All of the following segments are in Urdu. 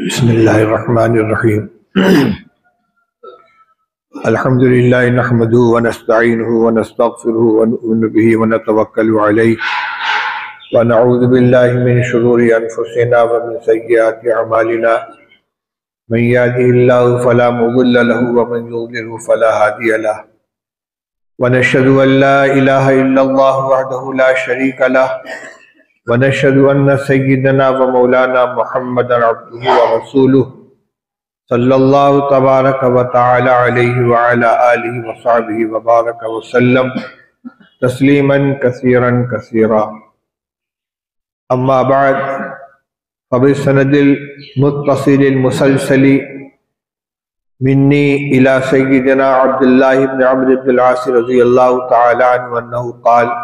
بسم اللہ الرحمن الرحیم الحمد للہ نحمده ونستعینه ونستغفره ونؤمن به ونتوکل علیہ ونعوذ باللہ من شرور انفسنا ومن سیئات اعمالنا من یهده اللہ فلا مضل له ومن یضلل فلا ہادی له ونشهد ان لا الہ الا اللہ وحدہ لا شریک له ونشهد ان سیدنا و مولانا محمد عبدہ ورسولہ صلی اللہ تبارک و تعالی علیہ وعلی آلہ وصحبہ وبارک وسلم تسلیما کثیرا کثیرا اما بعد فبالسند المتصل المسلسل منی الى سیدنا عبداللہ بن عمرو بن العاص رضی اللہ تعالی عنہ انہ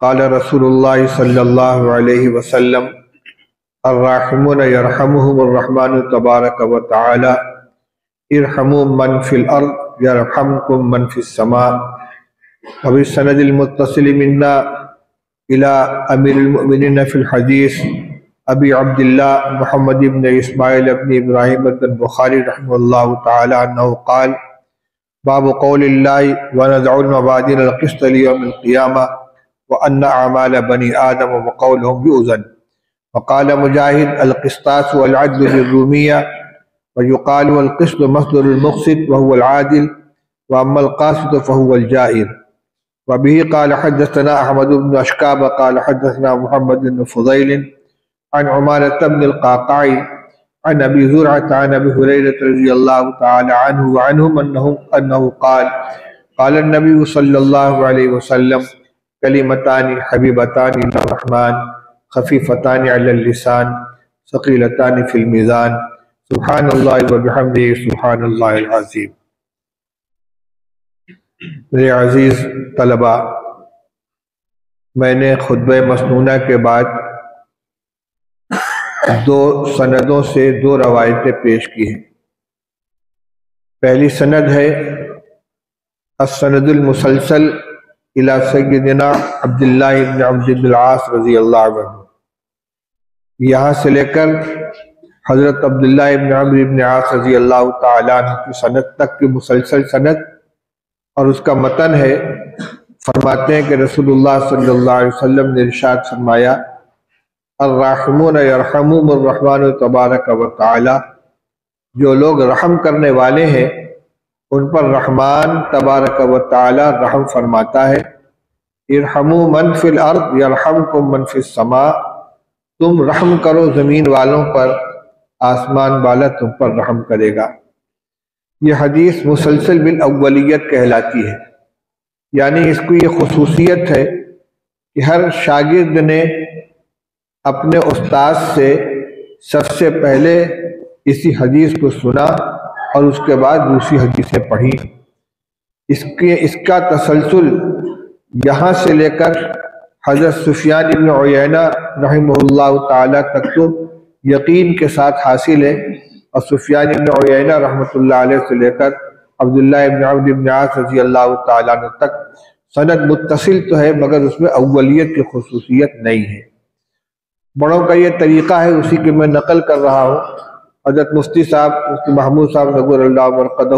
قال رسول اللہ صلی اللہ علیہ وسلم الراحمون یرحمهم الرحمن تبارک و تعالی ارحموا من فی الارض یرحمکم من فی السماء وبالسند المتصل منا الى امیر المؤمنین فی الحدیث ابی عبداللہ محمد بن اسماعیل بن ابراہیم بن بخاری رحمہ اللہ تعالی عنہ قال باب قول اللہ ونضع الموازین القسط لیوم القیامہ وأن أعمال بني آدم وقولهم يؤذن وقال مجاهد القسطاس والعدل للرومية ويقال القسط مصدر المقسط وهو العادل وأما القاسط فهو الجائر وبه قال حدثنا أحمد بن أشكاب قال حدثنا محمد بن فضيل عن عمارة بن القعقاع عن أبي زرعة عن أبي هريرة رضي الله تعالى عنه وعنهم أنه قال النبي صلى الله عليه وسلم کلمتان حبیبتان الی الرحمن خفیفتان علی اللسان ثقیلتان فی المیزان سبحان اللہ وبحمدہ سبحان اللہ العظیم۔ میرے عزیز طلباء، میں نے خطبہ مسنونہ کے بعد دو سندوں سے دو روایتیں پیش کی ہیں۔ پہلی سند ہے السند المسلسل الى سیدنا عبداللہ بن عمرو بن العاص رضی اللہ عنہ، یہاں سے لے کر حضرت عبداللہ بن عمرو بن العاص رضی اللہ تعالیٰ عنہ کی سند تک کی مسلسل سند، اور اس کا متن ہے، فرماتے ہیں کہ رسول اللہ صلی اللہ علیہ وسلم نے ارشاد فرمایا الراحمون یرحمهم الرحمن تبارک و تعالی، جو لوگ رحم کرنے والے ہیں ان پر رحمان تبارک و تعالی رحم فرماتا ہے۔ ارحموا من فی الارض یرحمکم من فی السماء، تم رحم کرو زمین والوں پر، آسمان والا تم پر رحم کرے گا۔ یہ حدیث مسلسل بالاولیت کہلاتی ہے، یعنی اس کو یہ خصوصیت ہے کہ ہر شاگرد نے اپنے استاد سے سب سے پہلے اسی حدیث کو سنا اور اس کے بعد دوسری حدیثیں پڑھی۔ اس کا تسلسل یہاں سے لے کر حضرت سفیان بن عیینہ رحمہ اللہ تعالیٰ تک تو یقین کے ساتھ حاصل ہے، اور سفیان بن عیینہ رحمۃ اللہ علیہ سے لے کر عبداللہ بن عمرو بن العاص رضی اللہ تعالیٰ عنہ تک سند متصل تو ہے، مگر اس میں اولیت کی خصوصیت نہیں ہے۔ بڑوں کا یہ طریقہ ہے، اسی کی میں نقل کر رہا ہوں۔ حضرت مفتی صاحب، مفتی محمود صاحب نور اللہ مرقدہ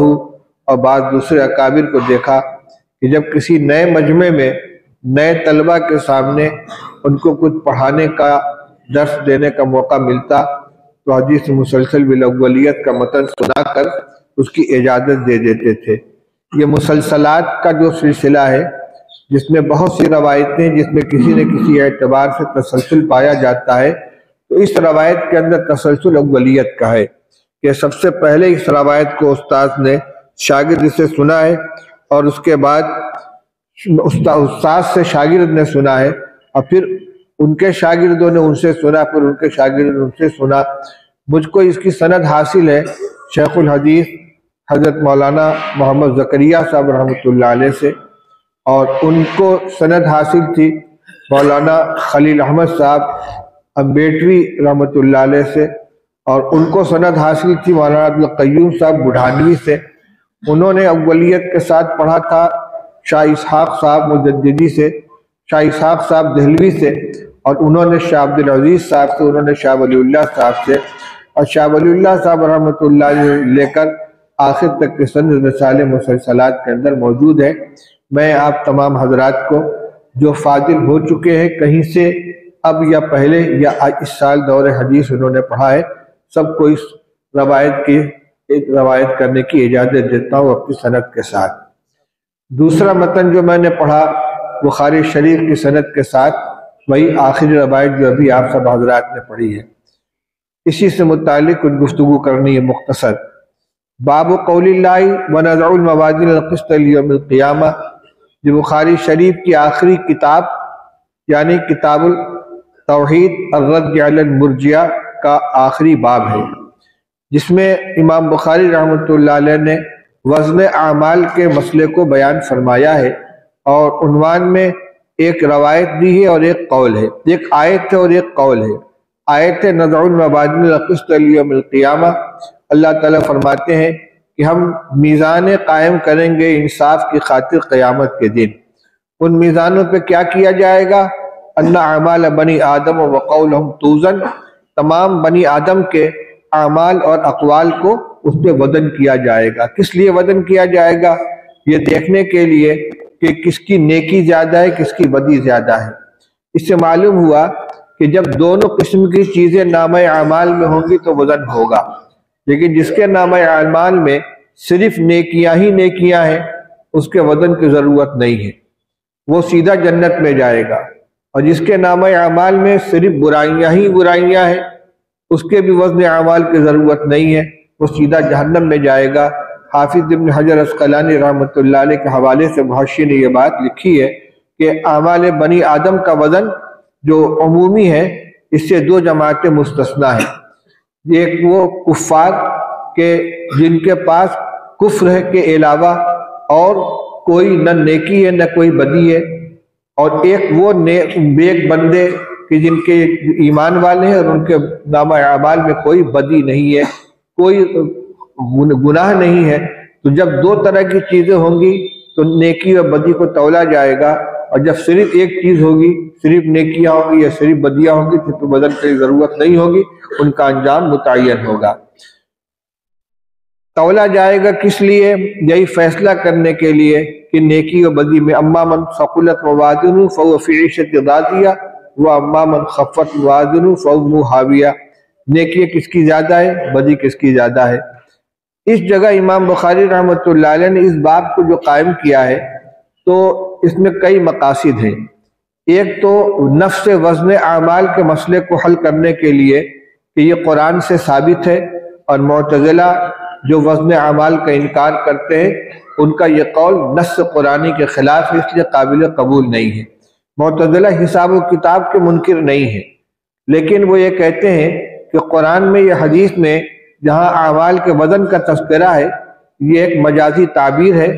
اور بعض دوسرے اکابر کو دیکھا کہ جب کسی نئے مجمع میں نئے طلبہ کے سامنے ان کو کچھ پڑھانے کا درس دینے کا موقع ملتا تو حدیث مسلسل بالاولیت کا متن سنا کر اس کی اجازت دے دیتے تھے۔ یہ مسلسلات کا جو سلسلہ ہے جس میں بہت سی روایتیں، جس میں کسی نہ کسی اعتبار سے تسلسل پایا جاتا ہے، تو اس روایت کے اندر تسلسل اولیت کا ہے کہ سب سے پہلے اس روایت کو استاد نے شاگرد سے سنا ہے، اور اس کے بعد استاد سے شاگرد نے سنا ہے، اور پھر ان کے شاگردوں نے ان سے سنا، پھر ان کے شاگرد نے ان سے سنا۔ مجھ کو اس کی سند حاصل ہے شیخ الحدیث حضرت مولانا محمد زکریا صاحب رحمۃ اللہ علیہ سے، اور ان کو سند حاصل تھی مولانا خلیل احمد صاحب امبیٹری رحمۃ اللہ علیہ سے، اور ان کو سند حاصل تھی مولانا عبدالقیوم صاحب بڑھانوی سے۔ انہوں نے اولیت کے ساتھ پڑھا تھا شاہ اسحاق صاحب مجددی سے، شاہ اسحاق صاحب دہلوی سے، اور انہوں نے شاہ عبدالعزیز صاحب سے، انہوں نے شاہ ولی اللہ صاحب سے، اور شاہ ولی اللہ صاحب رحمۃ اللہ علیہ لے کر آخر تک کے سند رسالے مسلسلات کے اندر موجود ہے۔ میں آپ تمام حضرات کو جو فاضل ہو چکے ہیں کہیں سے اب یا پہلے یا اس سال دور حدیث انہوں نے پڑھا ہے، سب کو اس روایت کرنے کی اجازت دیتا ہوں اپنی سند کے ساتھ۔ دوسرا متن جو میں نے پڑھا بخاری شریف کی سند کے ساتھ، وہی آخری روایت جو ابھی آپ سب حضرات نے پڑھی ہے، اسی سے متعلق کچھ گفتگو کرنی ہے مختصر۔ باب قول اللہ ونضع الموازین القسط لیوم القیامہ، جو بخاری شریف کی آخری کتاب یعنی کتاب التوحید الرد علی المرجئہ کا آخری باب ہے، جس میں امام بخاری رحمۃ اللہ علیہ نے وزن اعمال کے مسئلے کو بیان فرمایا ہے، اور عنوان میں ایک روایت دی ہے اور ایک قول ہے، ایک آیت ہے اور ایک قول ہے۔ آیت ہے نضع الموازین القسط لیوم القیامہ، اللہ تعالیٰ فرماتے ہیں کہ ہم میزان قائم کریں گے انصاف کی خاطر قیامت کے دن۔ ان میزانوں پہ کیا کیا جائے گا؟ ان اعمال بنی آدم وقولہم توزن، تمام بنی آدم کے اعمال اور اقوال کو اس پہ وزن کیا جائے گا۔ کس لیے وزن کیا جائے گا؟ یہ دیکھنے کے لیے کہ کس کی نیکی زیادہ ہے، کس کی بدی زیادہ ہے۔ اس سے معلوم ہوا کہ جب دونوں قسم کی چیزیں نامہ اعمال میں ہوں گی تو وزن ہوگا، لیکن جس کے نامہ اعمال میں صرف نیکیاں ہی نیکیاں ہیں اس کے وزن کی ضرورت نہیں ہے، وہ سیدھا جنت میں جائے گا، اور جس کے نامہ اعمال میں صرف برائیاں ہی برائیاں ہیں اس کے بھی وزن اعمال کی ضرورت نہیں ہے، وہ سیدھا جہنم میں جائے گا۔ حافظ ابن حجر عسقلانی رحمۃ اللہ علیہ کے حوالے سے محشی نے یہ بات لکھی ہے کہ اعمال بنی آدم کا وزن جو عمومی ہے اس سے دو جماعتیں مستثنیٰ ہیں۔ ایک وہ کفار کہ جن کے پاس کفر ہے کے علاوہ اور کوئی نہ نیکی ہے نہ کوئی بدی ہے، اور ایک وہ نیک بندے کہ جن کے ایمان والے ہیں اور ان کے نامہ اعمال میں کوئی بدی نہیں ہے، کوئی گناہ نہیں ہے۔ تو جب دو طرح کی چیزیں ہوں گی تو نیکی اور بدی کو تولا جائے گا، اور جب صرف ایک چیز ہوگی، صرف نیکیاں ہوں گی یا صرف بدیاں ہوں گی تو بدل کی ضرورت نہیں ہوگی، ان کا انجام متعین ہوگا۔ تولا جائے گا کس لیے؟ یہی فیصلہ کرنے کے لیے کہ نیکی و بدی میں اما من ثقلت موازینہ فہو فی عیشۃ راضیہ و اما من خفت موازینہ فامہ ہاویہ، نیکی کس کی زیادہ ہے، بدی کس کی زیادہ ہے۔ اس جگہ امام بخاری رحمۃ اللہ علیہ نے اس باب کو جو قائم کیا ہے تو اس میں کئی مقاصد ہیں۔ ایک تو نفس وزن اعمال کے مسئلے کو حل کرنے کے لیے کہ یہ قرآن سے ثابت ہے، اور معتزلہ جو وزن اعمال کا انکار کرتے ہیں ان کا یہ قول نص قرآنی کے خلاف ہے، اس لیے قابل قبول نہیں ہے۔ معتزلہ حساب و کتاب کے منکر نہیں ہے، لیکن وہ یہ کہتے ہیں کہ قرآن میں یا حدیث میں جہاں اعمال کے وزن کا تذکرہ ہے یہ ایک مجازی تعبیر ہے،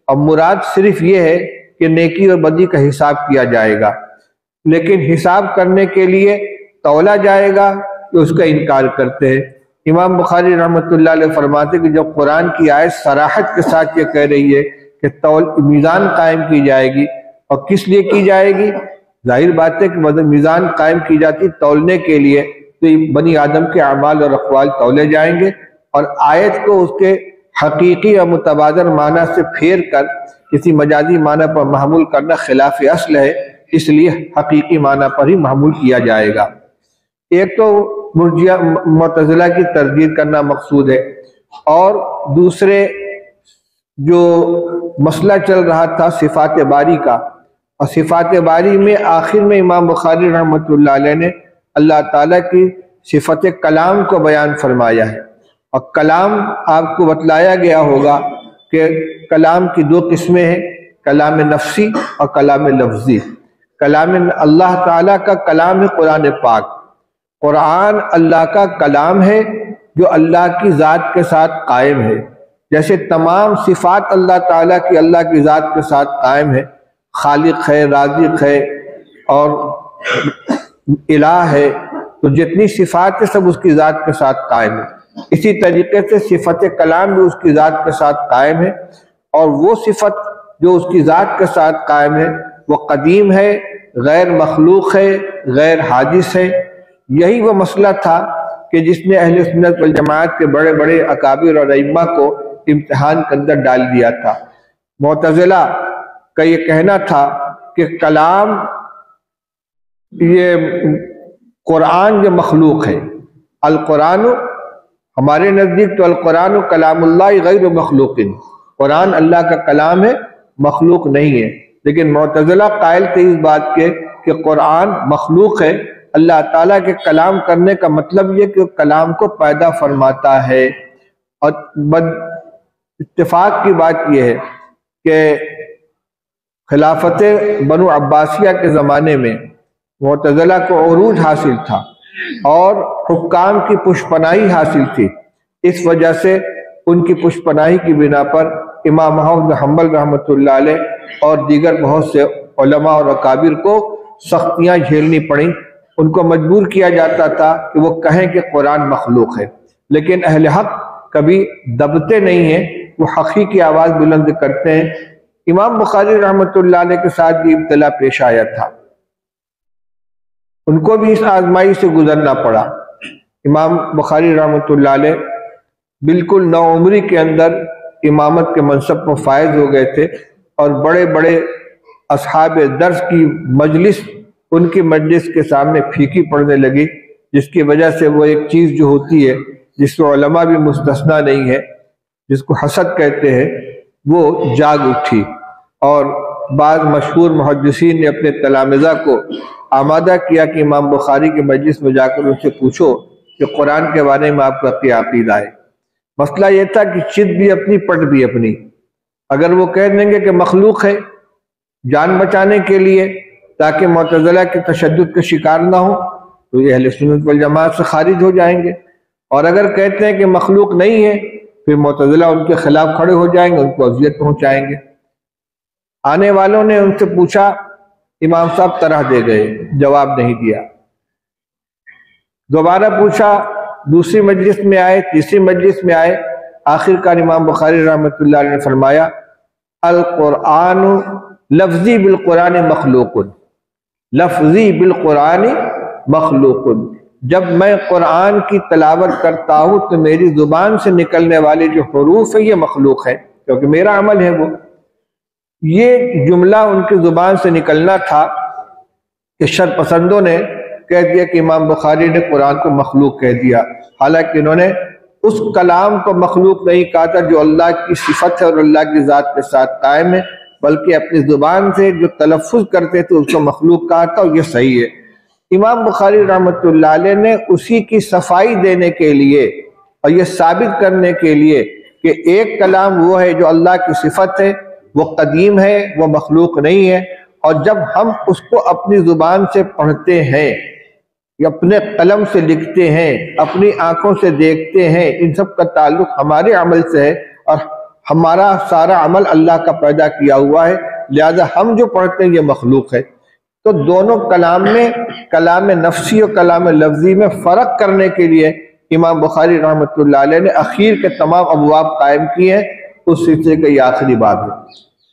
اور مراد صرف یہ ہے کہ نیکی اور بدی کا حساب کیا جائے گا، لیکن حساب کرنے کے لیے تولا جائے گا تو اس کا انکار کرتے ہیں۔ امام بخاری رحمۃ اللہ علیہ فرماتے ہیں کہ جب قرآن کی آیت صراحت کے ساتھ یہ کہہ رہی ہے کہ میزان قائم کی جائے گی، اور کس لیے کی جائے گی؟ ظاہر بات ہے کہ میزان قائم کی جاتی تولنے کے لیے، تو بنی آدم کے اعمال اور اقوال تولے جائیں گے، اور آیت کو اس کے حقیقی اور متبادر معنی سے پھیر کر کسی مجازی معنی پر محمول کرنا خلاف اصل ہے، اس لیے حقیقی معنی پر ہی محمول کیا جائے گا۔ ایک تو مرجئہ معتزلہ کی تردید کرنا مقصود ہے، اور دوسرے جو مسئلہ چل رہا تھا صفات باری کا، اور صفات باری میں آخر میں امام بخاری رحمۃ اللہ علیہ نے اللہ تعالیٰ کی صفت کلام کو بیان فرمایا ہے، اور کلام آپ کو بتلایا گیا ہوگا کہ کلام کی دو قسمیں ہیں، کلام نفسی اور کلام لفظی۔ کلام اللہ تعالیٰ کا کلام ہے قرآن پاک، قرآن اللہ کا کلام ہے جو اللہ کی ذات کے ساتھ قائم ہے، جیسے تمام صفات اللہ تعالیٰ کی اللہ کی ذات کے ساتھ قائم ہے، خالق ہے، رازق ہے اور الہ ہے، تو جتنی صفات ہے سب اس کی ذات کے ساتھ قائم ہے۔ اسی طریقے سے صفت کلام بھی اس کی ذات کے ساتھ قائم ہے، اور وہ صفت جو اس کی ذات کے ساتھ قائم ہے وہ قدیم ہے، غیر مخلوق ہے، غیر حادث ہے۔ یہی وہ مسئلہ تھا کہ جس نے اہل سنت والجماعت کے بڑے بڑے اکابر اور ائمہ کو امتحان کے اندر ڈال دیا تھا۔ معتزلہ کا یہ کہنا تھا کہ کلام یہ قرآن یہ مخلوق ہے، القرآن ہمارے نزدیک تو القرآن کلام اللہ غیر مخلوق، قرآن اللہ کا کلام ہے، مخلوق نہیں ہے۔ لیکن معتزلہ قائل تھے اس بات کے کہ قرآن مخلوق ہے، اللہ تعالیٰ کے کلام کرنے کا مطلب یہ کہ کلام کو پیدا فرماتا ہے۔ اور اتفاق کی بات یہ ہے کہ خلافت بنو عباسیہ کے زمانے میں معتزلہ کو عروج حاصل تھا اور حکام کی پشپناہی حاصل تھی، اس وجہ سے ان کی پشپناہی کی بنا پر امام احمد بن حنبل رحمۃ اللہ علیہ اور دیگر بہت سے علماء اور اکابر کو سختیاں جھیلنی پڑیں، ان کو مجبور کیا جاتا تھا کہ وہ کہیں کہ قرآن مخلوق ہے۔ لیکن اہل حق کبھی دبتے نہیں ہیں، وہ حقی کی آواز بلند کرتے ہیں۔ امام بخاری رحمۃ اللہ علیہ کے ساتھ بھی ابتلا پیش آیا تھا، ان کو بھی اس آزمائی سے گزرنا پڑا۔ امام بخاری رحمۃ اللہ علیہ بالکل نوعمری کے اندر امامت کے منصب پر فائز ہو گئے تھے، اور بڑے بڑے اصحاب درس کی مجلس ان کی مجلس کے سامنے پھیکی پڑنے لگی، جس کی وجہ سے وہ ایک چیز جو ہوتی ہے جس کو علماء بھی مستثنا نہیں ہے، جس کو حسد کہتے ہیں، وہ جاگ اٹھی۔ اور بعض مشہور محدثین نے اپنے تلامذہ کو آمادہ کیا کہ امام بخاری کے مجلس میں جا کر ان سے پوچھو کہ قرآن کے بارے میں آپ کا کیا عقیدہ ہے۔ مسئلہ یہ تھا کہ چت بھی اپنی پٹ بھی اپنی، اگر وہ کہہ دیں گے کہ مخلوق ہے جان بچانے کے لیے تاکہ معتزلہ کے تشدد کا شکار نہ ہو تو یہ اہل سنت والجماعت سے خارج ہو جائیں گے، اور اگر کہتے ہیں کہ مخلوق نہیں ہے پھر معتزلہ ان کے خلاف کھڑے ہو جائیں گے، ان کو اذیت پہنچائیں گے۔ آنے والوں نے ان سے پوچھا، امام صاحب طرح دے گئے، جواب نہیں دیا۔ دوبارہ پوچھا، دوسری مجلس میں آئے، تیسری مجلس میں آئے، آخر کار امام بخاری رحمۃ اللہ علیہ نے فرمایا القرآن لفظی بالقرآن مخلوق، لفظی بالقرآن مخلوق، جب میں قرآن کی تلاوت کرتا ہوں تو میری زبان سے نکلنے والے جو حروف ہیں یہ مخلوق ہے، کیونکہ میرا عمل ہے وہ۔ یہ جملہ ان کی زبان سے نکلنا تھا کہ شر پسندوں نے کہہ دیا کہ امام بخاری نے قرآن کو مخلوق کہہ دیا، حالانکہ انہوں نے اس کلام کو مخلوق نہیں کہا تھا جو اللہ کی صفت ہے اور اللہ کی ذات کے ساتھ قائم ہے، بلکہ اپنی زبان سے جو تلفظ کرتے تھے اس کو مخلوق کہا تھا، اور یہ صحیح ہے۔ امام بخاری رحمۃ اللہ علیہ نے اسی کی صفائی دینے کے لیے اور یہ ثابت کرنے کے لیے کہ ایک کلام وہ ہے جو اللہ کی صفت ہے، وہ قدیم ہے، وہ مخلوق نہیں ہے، اور جب ہم اس کو اپنی زبان سے پڑھتے ہیں، اپنے قلم سے لکھتے ہیں، اپنی آنکھوں سے دیکھتے ہیں، ان سب کا تعلق ہمارے عمل سے ہے، اور ہمارا سارا عمل اللہ کا پیدا کیا ہوا ہے، لہذا ہم جو پڑھتے ہیں یہ مخلوق ہے۔ تو دونوں کلام میں، کلام نفسی اور کلام لفظی میں فرق کرنے کے لیے امام بخاری رحمۃ اللہ علیہ نے اخیر کے تمام ابواب قائم کیے ہیں، اس سلسلے کا یہ آخری باب ہے۔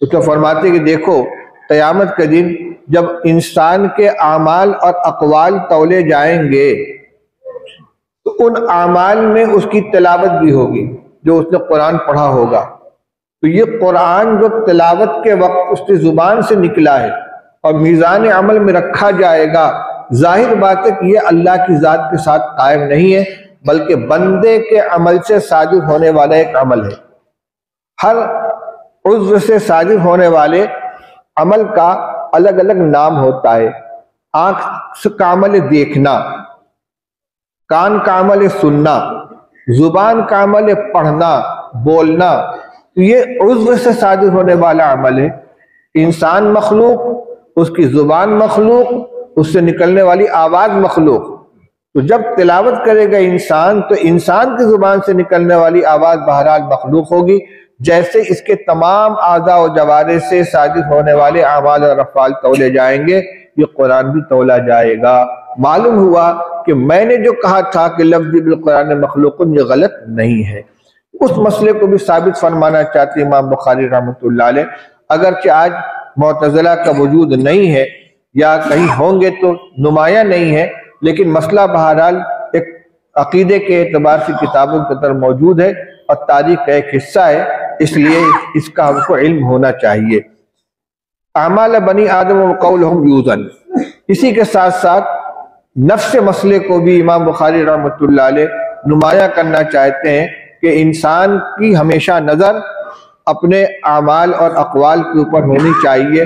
اس کو فرماتے کہ دیکھو قیامت کے دن جب انسان کے اعمال اور اقوال تولے جائیں گے تو ان اعمال میں اس کی تلاوت بھی ہوگی جو اس نے قرآن پڑھا ہوگا، تو یہ قرآن جو تلاوت کے وقت اس کی زبان سے نکلا ہے اور میزان عمل میں رکھا جائے گا، ظاہر بات ہے کہ یہ اللہ کی ذات کے ساتھ قائم نہیں ہے، بلکہ بندے کے عمل سے صادر ہونے والا ایک عمل ہے۔ ہر عضو سے صادر ہونے والے عمل کا الگ الگ نام ہوتا ہے۔ آنکھ کا عمل دیکھنا، کان کا عمل سننا، زبان کا عمل پڑھنا بولنا، تو یہ عضو سے صادر ہونے والا عمل ہے۔ انسان مخلوق، اس کی زبان مخلوق، اس سے نکلنے والی آواز مخلوق، تو جب تلاوت کرے گا انسان تو انسان کی زبان سے نکلنے والی آواز بہرحال مخلوق ہوگی، جیسے اس کے تمام اعضاء و جوارح سے صادر ہونے والے اعمال اور افعال تولے جائیں گے، یہ قرآن بھی تولا جائے گا۔ معلوم ہوا کہ میں نے جو کہا تھا کہ لفظ بالقرآن مخلوق، یہ غلط نہیں ہے۔ اس مسئلے کو بھی ثابت فرمانا چاہتے امام بخاری رحمۃ اللہ علیہ، اگرچہ آج معتزلہ کا وجود نہیں ہے یا کہیں ہوں گے تو نمایاں نہیں ہے، لیکن مسئلہ بہرحال ایک عقیدے کے اعتبار سے کتابوں کے اندر موجود ہے اور تاریخ کا ایک حصہ ہے، اس لیے اس کا ہم کو علم ہونا چاہیے۔ اعمال بنی آدم و قولہم یوزن، اسی کے ساتھ ساتھ نفس مسئلے کو بھی امام بخاری رحمۃ اللہ علیہ نمایاں کرنا چاہتے ہیں کہ انسان کی ہمیشہ نظر اپنے اعمال اور اقوال کے اوپر ہونی چاہیے،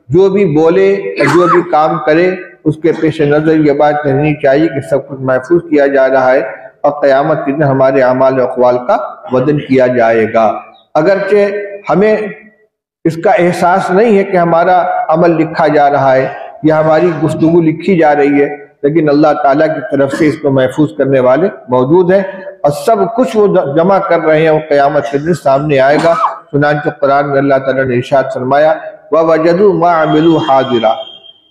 جو بھی بولے جو بھی کام کرے اس کے پیش نظر یہ بات رہنی چاہیے کہ سب کچھ محفوظ کیا جا رہا ہے اور قیامت کے دن ہمارے اعمال و اقوال کا وزن کیا جائے گا۔ اگرچہ ہمیں اس کا احساس نہیں ہے کہ ہمارا عمل لکھا جا رہا ہے یا ہماری گفتگو لکھی جا رہی ہے، لیکن اللہ تعالیٰ کی طرف سے اس کو محفوظ کرنے والے موجود ہیں اور سب کچھ وہ جمع کر رہے ہیں، وہ قیامت کے دن سامنے آئے گا۔ چنانچہ قرآن میں اللہ تعالیٰ نے ارشاد فرمایا وَوَجَدُوا مَا عَمِلُوا حَاضِرًا،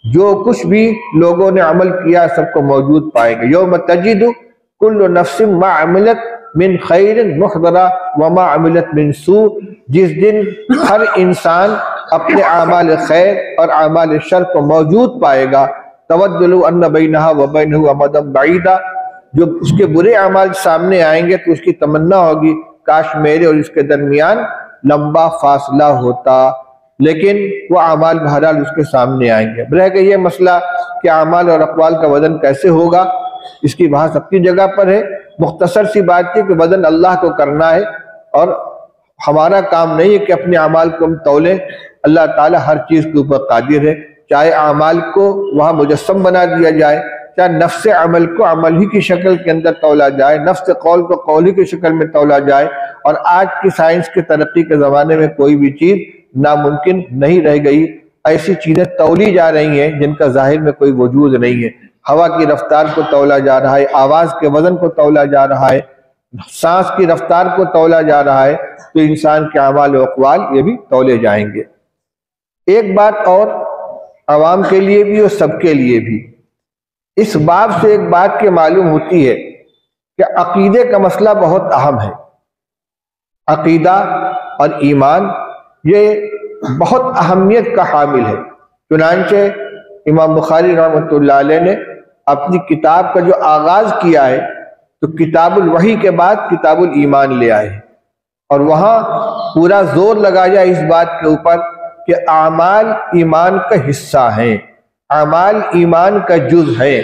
جو کچھ بھی لوگوں نے عمل کیا سب کو موجود پائیں گے۔ یوم تجد کل نفس ما عملت من خیر محضرا وما عملت من سوء، جس دن ہر انسان اپنے اعمال خیر اور اعمال شر کو موجود پائے گا۔ تود لو ان بینہا وبینہ امدا بعیدا، جو اس کے برے اعمال سامنے آئیں گے تو اس کی تمنا ہوگی کاش میرے اور اس کے درمیان لمبا فاصلہ ہوتا، لیکن وہ اعمال بہرحال اس کے سامنے آئیں گے۔ برہ کہ یہ مسئلہ کہ اعمال اور اقوال کا وزن کیسے ہوگا، اس کی بحث اپنی جگہ پر ہے۔ مختصر سی بات ہے کہ وزن اللہ کو کرنا ہے اور ہمارا کام نہیں ہے کہ اپنے اعمال کو ہم تولیں۔ اللہ تعالیٰ ہر چیز کے اوپر قادر ہے، چاہے اعمال کو وہاں مجسم بنا دیا جائے، چاہے نفس عمل کو عمل ہی کی شکل کے اندر تولا جائے، نفس قول کو قول ہی کی شکل میں تولا جائے، اور آج کی سائنس کی ترقی کے زمانے میں کوئی بھی چیز ناممکن نہیں رہ گئی۔ ایسی چیزیں تولی جا رہی ہیں جن کا ظاہر میں کوئی وجود نہیں ہے۔ ہوا کی رفتار کو تولا جا رہا ہے، آواز کے وزن کو تولا جا رہا ہے، سانس کی رفتار کو تولا جا رہا ہے، تو انسان کے اعمال و اقوال یہ بھی تولے جائیں گے۔ ایک بات اور عوام کے لیے بھی اور سب کے لیے بھی، اس باب سے ایک بات کی معلوم ہوتی ہے کہ عقیدے کا مسئلہ بہت اہم ہے۔ عقیدہ اور ایمان یہ بہت اہمیت کا حامل ہے۔ چنانچہ امام بخاری رحمۃ اللہ علیہ نے اپنی کتاب کا جو آغاز کیا ہے تو کتاب الوحی کے بعد کتاب الایمان لے آئے، اور وہاں پورا زور لگایا اس بات کے اوپر کہ اعمال ایمان کا حصہ ہیں، اعمال ایمان کا جز ہے،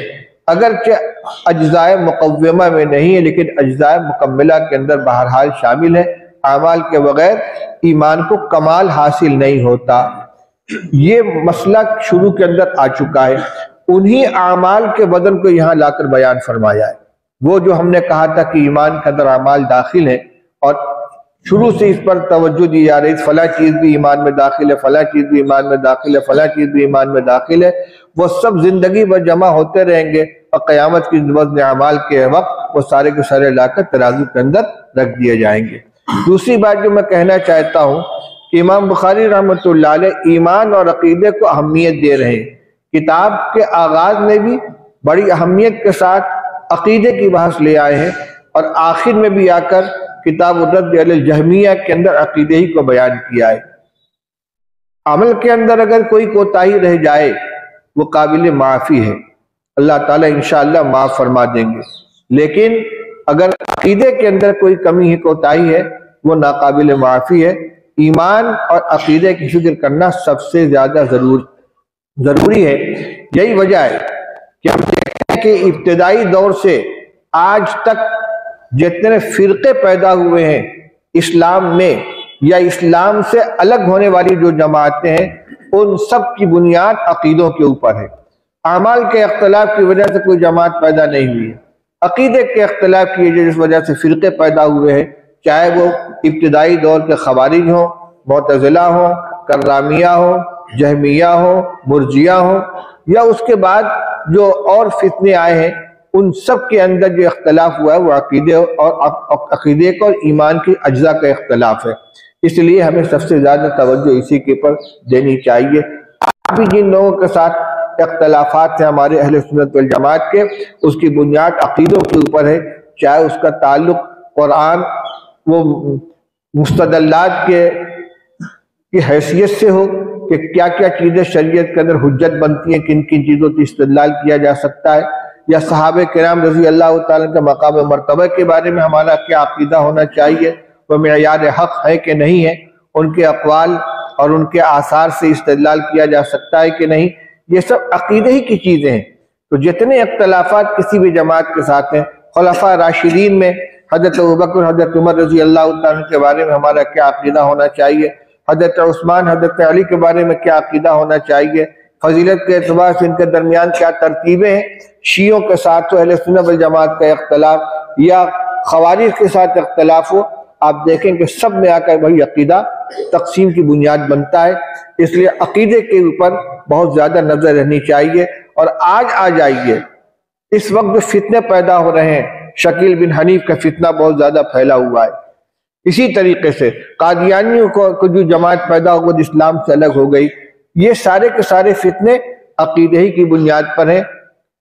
اگرچہ اجزاء مقومہ میں نہیں ہے لیکن اجزاء مکملہ کے اندر بہرحال شامل ہے۔ اعمال کے بغیر ایمان کو کمال حاصل نہیں ہوتا۔ یہ مسئلہ شروع کے اندر آ چکا ہے، انہی اعمال کے وزن کو یہاں لا کر بیان فرمایا ہے۔ وہ جو ہم نے کہا تھا کہ ایمان کے اندر اعمال داخل ہیں اور شروع سے اس پر توجہ دی جا رہی، فلاں چیز بھی ایمان میں داخل ہے، فلاں چیز بھی ایمان میں داخل ہے، فلاں چیز بھی ایمان میں داخل ہے، وہ سب زندگی بھر جمع ہوتے رہیں گے اور قیامت کی وزن اعمال کے وقت وہ سارے کے سارے لا کر ترازو کے اندر رکھ دیے جائیں گے۔ دوسری بات جو میں کہنا چاہتا ہوں کہ امام بخاری رحمۃ اللہ علیہ ایمان اور عقیدے کو اہمیت دے رہے ہیں۔ کتاب کے آغاز میں بھی بڑی اہمیت کے ساتھ عقیدے کی بحث لے آئے ہیں اور آخر میں بھی آ کر کتاب الرد علی الجہمیہ کے اندر عقیدے ہی کو بیان کیا ہے۔ عمل کے اندر اگر کوئی کوتاہی رہ جائے وہ قابل معافی ہے، اللہ تعالیٰ انشاءاللہ معاف فرما دیں گے، لیکن اگر عقیدے کے اندر کوئی کمی ہے کوتاہی ہے وہ ناقابل معافی ہے۔ ایمان اور عقیدے کی فکر کرنا سب سے زیادہ ضروری ہے۔ یہی وجہ ہے کہ ہم دیکھتے ہیں کہ ابتدائی دور سے آج تک جتنے فرقے پیدا ہوئے ہیں اسلام میں یا اسلام سے الگ ہونے والی جو جماعتیں ہیں، ان سب کی بنیاد عقیدوں کے اوپر ہے۔ اعمال کے اختلاف کی وجہ سے کوئی جماعت پیدا نہیں ہوئی ہے، عقیدے کے اختلاف کی جس وجہ سے فرقے پیدا ہوئے ہیں، چاہے وہ ابتدائی دور کے خوارج ہوں، معتزلہ ہوں، کرامیہ ہوں، جہمیہ ہوں، مرجیہ ہوں، یا اس کے بعد جو اور فتنے آئے ہیں، ان سب کے اندر جو اختلاف ہوا ہے وہ عقیدے کو اور ایمان کی اجزاء کا اختلاف ہے۔ اس لیے ہمیں سب سے زیادہ توجہ اسی کے پر دینی چاہیے۔ آج بھی جن لوگوں کے ساتھ اختلافات ہیں ہمارے اہل سنت والجماعت کے، اس کی بنیاد عقیدوں کے اوپر ہے، چاہے اس کا تعلق قرآن وہ مستدلات کی حیثیت سے ہو کہ کیا کیا چیزیں شریعت کے اندر حجت بنتی ہیں، کن کن چیزوں کی استدلال کیا جا سکتا ہے، یا صحابہ کرام رضی اللہ تعالیٰ کے مقام مرتبہ کے بارے میں ہمارا کیا عقیدہ ہونا چاہیے، وہ معیار حق ہے کہ نہیں ہے، ان کے اقوال اور ان کے آثار سے استدلال کیا جا سکتا ہے کہ نہیں، یہ سب عقیدے ہی کی چیزیں ہیں۔ تو جتنے اختلافات کسی بھی جماعت کے ساتھ ہیں، خلفاء راشدین میں حضرت ابوبکر حضرت عمر رضی اللہ تعالیٰ کے بارے میں ہمارا کیا عقیدہ ہونا چاہیے، حضرت عثمان حضرت علی کے بارے میں کیا عقیدہ ہونا چاہیے، فضیلت کے اعتبار سے ان کے درمیان کیا ترتیبیں ہیں، شیعوں کے ساتھ تو اہل سنت والجماعت کا اختلاف یا خوارج کے ساتھ اختلاف ہو، آپ دیکھیں کہ سب میں آ کر وہی عقیدہ تقسیم کی بنیاد بنتا ہے۔ اس لیے عقیدے کے اوپر بہت زیادہ نظر رہنی چاہیے۔ اور آج آ جائیے، اس وقت جو فتنے پیدا ہو رہے ہیں، شکیل بن حنیف کا فتنہ بہت زیادہ پھیلا ہوا ہے، اسی طریقے سے قادیانیوں کو جو جماعت پیدا ہو گئی اسلام سے الگ ہو گئی، یہ سارے کے سارے فتنے عقیدے ہی کی بنیاد پر ہیں۔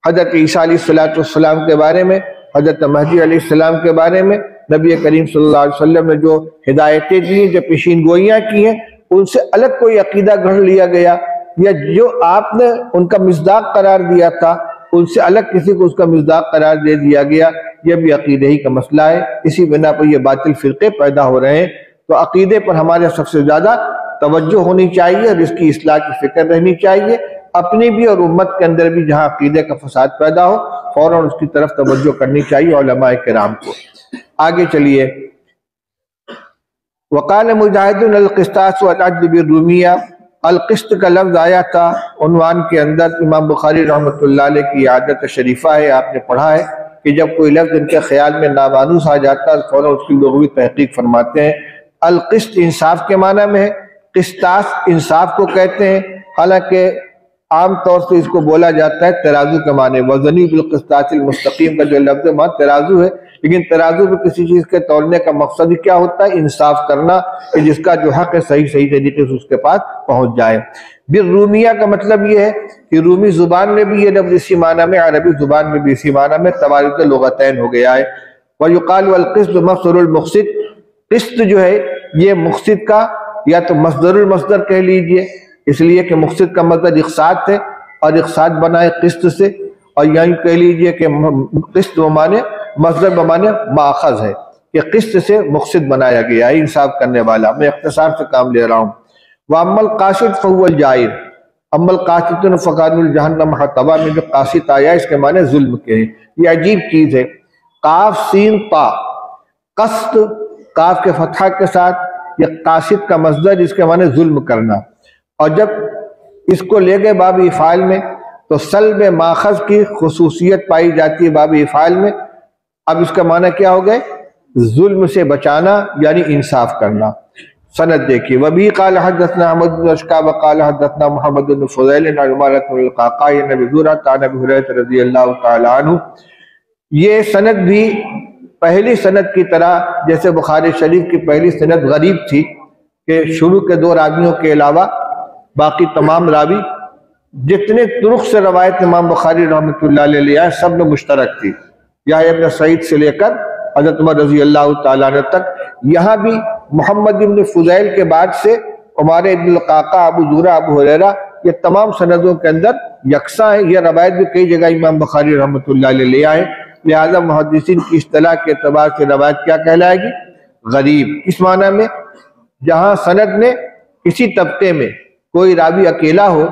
حضرت عیسیٰ علیہ السلام کے بارے میں، حضرت مہدی علیہ السلام کے بارے میں نبی کریم صلی اللہ علیہ وسلم نے جو ہدایتیں دی، جو پیشین گوئیاں کی ہیں، ان سے الگ کوئی عقیدہ گھڑ لیا گیا، یا جو آپ نے ان کا مصداق قرار دیا تھا ان سے الگ کسی کو اس کا مصداق قرار دے دیا گیا، یہ بھی عقیدے ہی کا مسئلہ ہے۔ اسی بنا پر یہ باطل فرقے پیدا ہو رہے ہیں۔ تو عقیدے پر ہمارے سب سے زیادہ توجہ ہونی چاہیے اور اس کی اصلاح کی فکر رہنی چاہیے، اپنی بھی اور امت کے اندر بھی جہاں عقیدے کا فساد پیدا ہو فوراً اس کی طرف توجہ کرنی چاہیے علماء کرام کو۔ آگے چلیے، وقال مجاہد القسطاس والعدل بالرومیہ، القسط کا لفظ آیا تھا عنوان کے اندر، امام بخاری رحمۃ اللہ علیہ کی عادت شریفہ ہے، آپ نے پڑھا ہے کہ جب کوئی لفظ ان کے خیال میں نامانوس آ جاتا ہے فوراً اس کی لغوی تحقیق فرماتے ہیں۔ القسط انصاف کے معنی میں ہے، قسطاس انصاف کو کہتے ہیں، حالانکہ عام طور سے اس کو بولا جاتا ہے ترازو کے معنی، وزنی بالقسطاس المستقیم کا جو لفظ ہے وہاں ترازو ہے، لیکن ترازو میں کسی چیز کے تولنے کا مقصد کیا ہوتا ہے؟ انصاف کرنا، کہ جس کا جو حق ہے صحیح طریقے سے اس کے پاس پہنچ جائے۔ بالرومیہ کا مطلب یہ ہے کہ رومی زبان میں بھی یہ لفظ اسی معنی میں، عربی زبان میں بھی اسی معنی میں، توارث لغتین ہو گیا ہے۔ وَيُقَالُ الْقِسْطُ مَصْدَرُ الْمُقْسِط، قسط جو ہے یہ مقسط کا یا تو مصدر المصدر کہہ لیجئے، اس لیے کہ مقسط کا مصدر اقساط ہے اور اقساط بنا ہے قسط سے، اور یعنی کہہ لیجئے کہ قسط بمانے مصدر بمانے ماخذ ہے، کہ قسط سے مقسط بنایا گیا ہے، انصاف کرنے والا۔ میں اختصار سے کام لے رہا ہوں۔ وَأَمَّا الْقَاسِطُ فَهُوَ الْجَائِرُ، أَمَّا الْقَاسِطُونَ فَكَانُوا لِجَهَنَّمَ حَطَبًا، میں جو قاسط آیا اس کے معنی ظلم کے ہیں۔ یہ عجیب چیز ہے، قاف سین طا، قسط قاف کے فتحہ کے ساتھ، یہ قاسط کا مصدر جس کے معنی ظلم کرنا، اور جب اس کو لے گئے باب افعال میں تو سلب ماخذ کی خصوصیت پائی جاتی ہے باب افعال میں۔ اب اس کا معنی کیا ہو گئے؟ ظلم سے بچانا یعنی انصاف کرنا۔ سند دیکھیے، وبی قال حدثنا احمد بن اشکا وقال حدثنا محمد بن فضیل عن عمارۃ بن القعقاع عن ابی هريرة عن ابی ہریرہ رضی اللہ تعالی عنہ۔ یہ سند بھی پہلی سند کی طرح جیسے بخاری شریف کی پہلی سند غریب تھی کہ شروع کے دو راویوں کے علاوہ باقی تمام راوی جتنے طرق سے روایت امام بخاری رحمۃ اللہ علیہ لے آئے سب میں مشترک تھی، یحییٰ ابن سعید سے لے کر حضرت عمر رضی اللہ تعالیٰ عنہ تک۔ یہاں بھی محمد بن فضیل کے بعد سے عمارہ ابن القعقاع، ابو زرعہ، ابو ہریرہ، یہ تمام سندوں کے اندر یکساں ہے۔ یہ روایت بھی کئی جگہ امام بخاری رحمۃ اللہ علیہ لے آئے، لہذا محدثین کی اصطلاح کے اعتبار سے روایت کیا کہلائے گی؟ غریب۔ اس معنی میں جہاں سند میں کسی طبقے میں کوئی راوی اکیلا ہو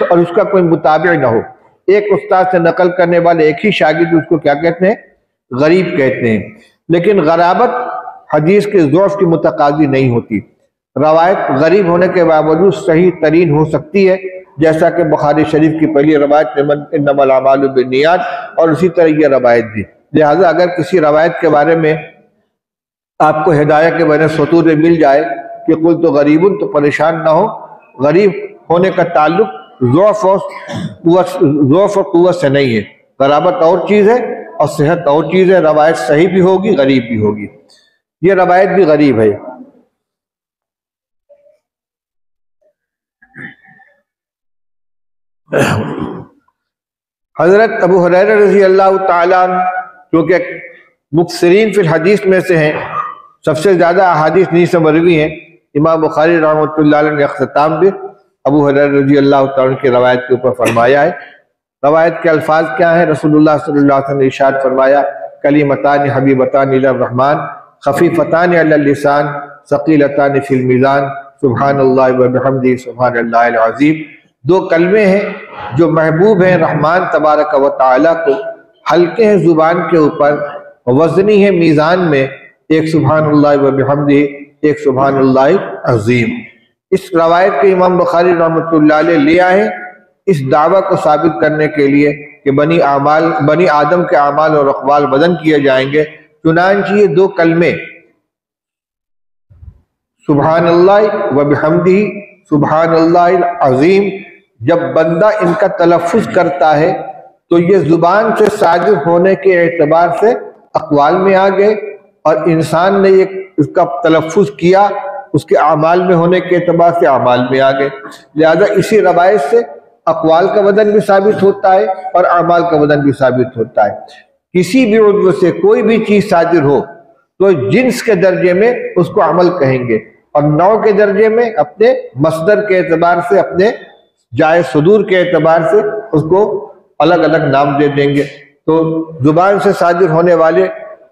اور اس کا کوئی متابع نہ ہو، ایک استاد سے نقل کرنے والے ایک ہی شاگرد، اس کو کیا کہتے ہیں؟ غریب کہتے ہیں۔ لیکن غرابت حدیث کے ضعف کی متقاضی نہیں ہوتی، روایت غریب ہونے کے باوجود صحیح ترین ہو سکتی ہے، جیسا کہ بخاری شریف کی پہلی روایت انما الاعمال بالنیات، اور اسی طرح یہ روایت بھی۔ لہٰذا اگر کسی روایت کے بارے میں آپ کو ہدایہ کے بارے سطور میں مل جائے کہ قلت غریب، تو پریشان نہ ہو، غریب ہونے کا تعلق ضعف اور قوت سے نہیں ہے، غرابت اور چیز ہے اور صحت اور چیز ہے، روایت صحیح بھی ہوگی غریب بھی ہوگی، یہ روایت بھی غریب ہے۔ حضرت ابو ہریرہ رضی اللہ تعالیٰ عنہ کیونکہ مکثرین فی الحدیث میں سے ہیں، سب سے زیادہ احادیث انہی سے مروی ہیں، امام بخاری رحمۃ اللہ علیہ نے اختتام بھی ابو ہریرہ رضی اللہ تعالیٰ عنہ کی روایت کے اوپر فرمایا ہے۔ روایت کے الفاظ کیا ہیں؟ رسول اللہ صلی اللہ علیہ وسلم نے ارشاد فرمایا کلیمتان حبیبتان الی الرحمن خفیفتان علی اللسان ثقیلتان فی المیزان سبحان اللہ و بحمدہ سبحان اللہ العظیم۔ دو کلمے ہیں جو محبوب ہیں رحمان تبارک و تعالیٰ کو، ہلکے ہیں زبان کے اوپر، وزنی ہے میزان میں، ایک سبحان اللہ و بحمدہ، ایک سبحان اللہ عظیم۔ اس روایت کے امام بخاری رحمۃ اللہ علیہ لے آئے اس دعویٰ کو ثابت کرنے کے لیے کہ بنی آدم کے اعمال اور اقوال بدن کیے جائیں گے۔ چنانچہ یہ دو کلمے سبحان اللہ و بحمدہ سبحان اللہ العظیم جب بندہ ان کا تلفظ کرتا ہے تو یہ زبان سے صادر ہونے کے اعتبار سے اقوال میں آ گئے، اور انسان نے اس کا تلفظ کیا اس کے اعمال میں ہونے کے اعتبار سے اعمال میں آ گئے۔ لہذا اسی روایت سے اقوال کا وزن بھی ثابت ہوتا ہے اور اعمال کا وزن بھی ثابت ہوتا ہے۔ کسی بھی عضو سے کوئی بھی چیز صادر ہو تو جنس کے درجے میں اس کو عمل کہیں گے، اور نوع کے درجے میں اپنے مصدر کے اعتبار سے، اپنے جائے صدور کے اعتبار سے اس کو الگ الگ نام دے دیں گے۔ تو زبان سے صادر ہونے والے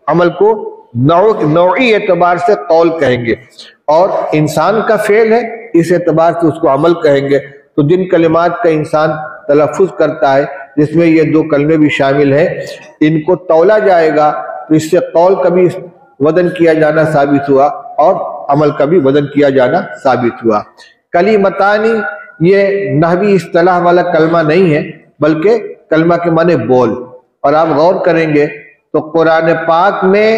عمل کو نوعی اعتبار سے قول کہیں گے، اور انسان کا فعل ہے اس اعتبار سے اس کو عمل کہیں گے۔ تو جن کلمات کا انسان تلفظ کرتا ہے جس میں یہ دو کلمے بھی شامل ہیں، ان کو تولا جائے گا تو اس سے قول کا بھی وزن کیا جانا ثابت ہوا اور عمل کا بھی وزن کیا جانا ثابت ہوا۔ کلیمتانی یہ نحوی اصطلاح والا کلمہ نہیں ہے، بلکہ کلمہ کے معنی بول، اور آپ غور کریں گے تو قرآن پاک میں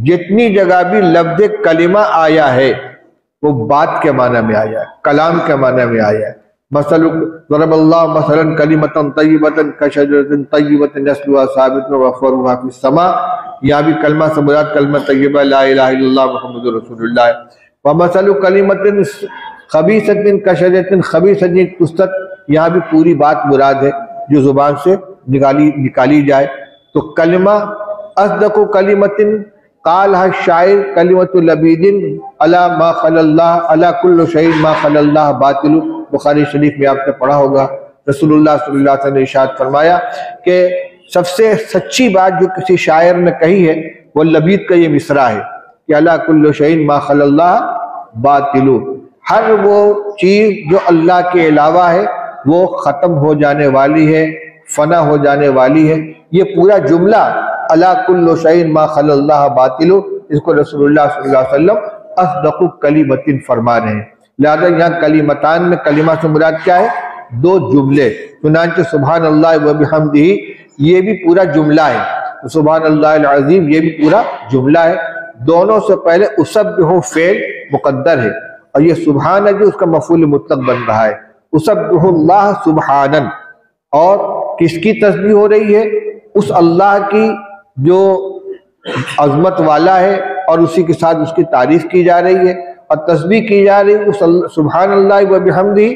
جتنی جگہ بھی لفظ کلمہ آیا ہے وہ بات کے معنی میں آیا ہے، کلام کے معنی میں آیا ہے۔ مثلا ضرب اللہ مثلا کلمۃ طیبۃ کشجرۃ طیبۃ اصلها ثابت وفرعها فی السماء، یہاں بھی کلمہ سے مراد کلمہ طیبہ لا الہ الا اللہ محمد رسول اللہ ہے۔ ومثل کلمۃ خبیثۃ کشجرۃ خبیثۃ تستت، یہاں بھی پوری بات مراد ہے جو زبان سے نکالی جائے۔ تو کلمہ اصدق کلمۃ قالها الشاعر کلمۃ لبید علی ما خلی اللہ علی کل شیء ما خلی اللہ باطل، بخاری شریف میں آپ نے پڑھا ہوگا رسول اللہ صلی اللہ علیہ وسلم نے ارشاد فرمایا کہ سب سے سچی بات جو کسی شاعر نے کہی ہے وہ لبید کا یہ مصرع ہے کہ علی کل شیء ما خلی اللہ باطل، ہر وہ چیز جو اللہ کے علاوہ ہے وہ ختم ہو جانے والی ہے، فنا ہو جانے والی ہے۔ یہ پورا جملہ علی کل شیء ما خلی اللہ باطل، اس کو رسول اللہ صلی اللہ علیہ وسلم اصدق کلمۃ فرما رہے ہیں۔ لہذا یہاں کلمتان میں کلمہ سے مراد کیا ہے؟ دو جملے۔ چنانچہ سبحان اللہ و بحمدہ یہ بھی پورا جملہ ہے، سبحان اللہ العظیم یہ بھی پورا جملہ ہے۔ دونوں سے پہلے اسبح فعل مقدر ہے، اور یہ سبحان جو اس کا مفعول مطلق بن رہا ہے، اسبح اللہ سبحانن، اور کس کی تسبیح ہو رہی ہے؟ اس اللہ کی جو عظمت والا ہے اور اسی کے ساتھ اس کی تعریف کی جا رہی ہے اور تسبیح کی جا رہی ہے۔ اس سبحان اللہ و بحمدہ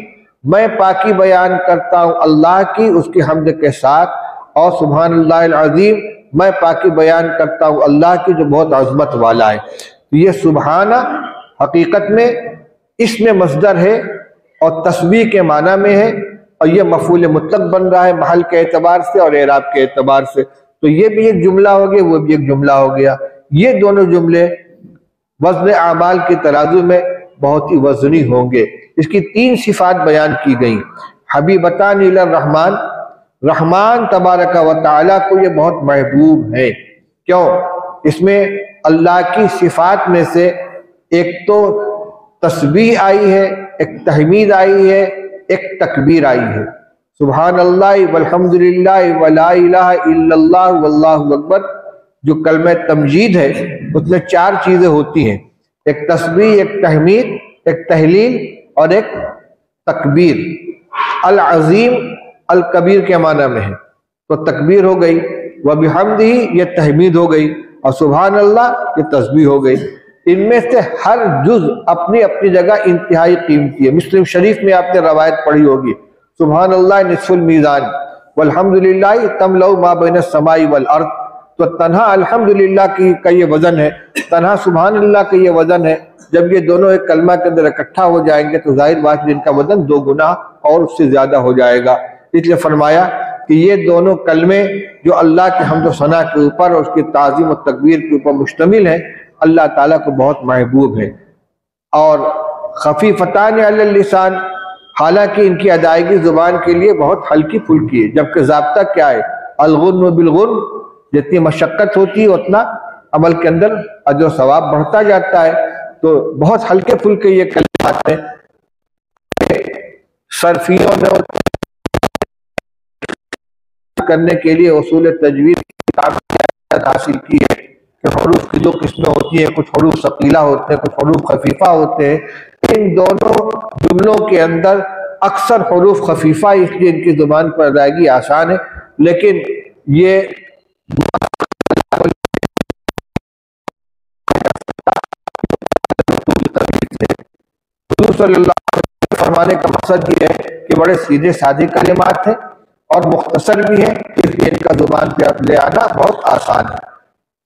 میں پاکی بیان کرتا ہوں اللہ کی اس کی حمد کے ساتھ، اور سبحان اللہ العظیم میں پاکی بیان کرتا ہوں اللہ کی جو بہت عظمت والا ہے۔ یہ سبحانہ حقیقت میں اس میں مصدر ہے اور تسبیح کے معنی میں ہے، اور یہ مفعول مطلق بن رہا ہے محل کے اعتبار سے اور اعراب کے اعتبار سے۔ تو یہ بھی ایک جملہ ہو گیا، وہ بھی ایک جملہ ہو گیا۔ یہ دونوں جملے وزن اعمال کی ترازو میں بہت ہی وزنی ہوں گے۔ اس کی تین صفات بیان کی گئیں۔ حبیبتان الی الرحمن، رحمان تبارک و تعالیٰ کو یہ بہت محبوب ہے۔ کیوں؟ اس میں اللہ کی صفات میں سے ایک تو تسبیح آئی ہے، ایک تحمید آئی ہے، ایک تکبیر آئی ہے۔ سبحان اللہ والحمدللہ ولا الہ الا اللہ واللہ اکبر جو کلمہ تمجید ہے اس میں چار چیزیں ہوتی ہیں، ایک تسبیح، ایک تحمید، ایک تہلیل اور ایک تکبیر۔ العظیم الکبیر کے معنی میں ہے، تو تکبیر ہو گئی، وبحمدہ یہ تحمید ہو گئی، اور سبحان اللہ یہ تسبیح ہو گئی۔ ان میں سے ہر جز اپنی اپنی جگہ انتہائی قیمتی ہے۔ مسلم شریف میں آپ نے روایت پڑھی ہوگی، سبحان اللہ نصف المیزان والحمدللہ تملأ ما بین السماء والارض، تو تنہا الحمدللہ کا یہ وزن ہے، تنہا سبحان اللہ کا یہ وزن ہے۔ جب یہ دونوں ایک کلمہ کے اندر اکٹھا ہو جائیں گے تو ظاہر بات ہے ان کا وزن دو گنا اور اس سے زیادہ ہو جائے گا۔ اس لیے فرمایا کہ یہ دونوں کلمے جو اللہ کے حمد و ثنا کے اوپر اور اس کی تعظیم و تکبیر کے اوپر مشتمل ہیں، اللہ تعالیٰ کو بہت محبوب ہے۔ اور خفیفتان علی اللسان، حالانکہ ان کی ادائیگی زبان کے لیے بہت ہلکی پھلکی ہے، جبکہ ضابطہ کیا ہے؟ الغن بالغن، جتنی مشقت ہوتی ہے اتنا عمل کے اندر اجر و ثواب بڑھتا جاتا ہے۔ تو بہت ہلکے پھلکے یہ کلمات ہیں۔ صرفیوں نے کرنے کے لیے اصول تجوید کی کتاب حاصل کی ہے کہ حروف کی دو قسمیں ہوتی ہیں، کچھ حروف ثقیلہ ہوتے ہیں، کچھ حروف خفیفہ ہوتے ہیں۔ ان دونوں جملوں کے اندر اکثر حروف خفیفہ، اس لیے ان کی زبان پر ادائیگی آسان ہے، لیکن یہ حضور صلی اللہ علیہ وسلم فرمانے کا مقصد یہ ہے کہ بڑے سیدھے سادے کلمات ہیں اور مختصر بھی ہیں، اس لیے ان کا زبان پہ لے آنا بہت آسان ہے۔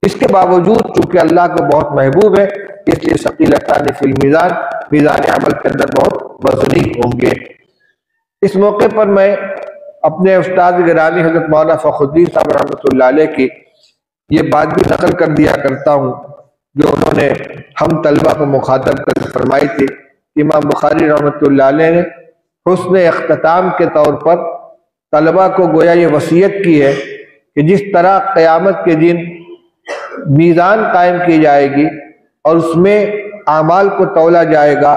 اس کے باوجود چونکہ اللہ کو بہت محبوب ہے، اس لیے ثقیلتان فی المیزان، میزان عمل کے اندر بہت وزنی ہوں گے۔ اس موقع پر میں اپنے استاد گرامی حضرت مولانا فخر الدین صاحب رحمۃ اللہ علیہ کی یہ بات بھی نقل کر دیا کرتا ہوں، جو انہوں نے ہم طلبہ کو مخاطب کر فرمائی تھی۔ امام بخاری رحمۃ اللہ علیہ نے حسن اختتام کے طور پر طلبہ کو گویا یہ وصیت کی ہے کہ جس طرح قیامت کے دن میزان قائم کی جائے گی اور اس میں اعمال کو تولا جائے گا،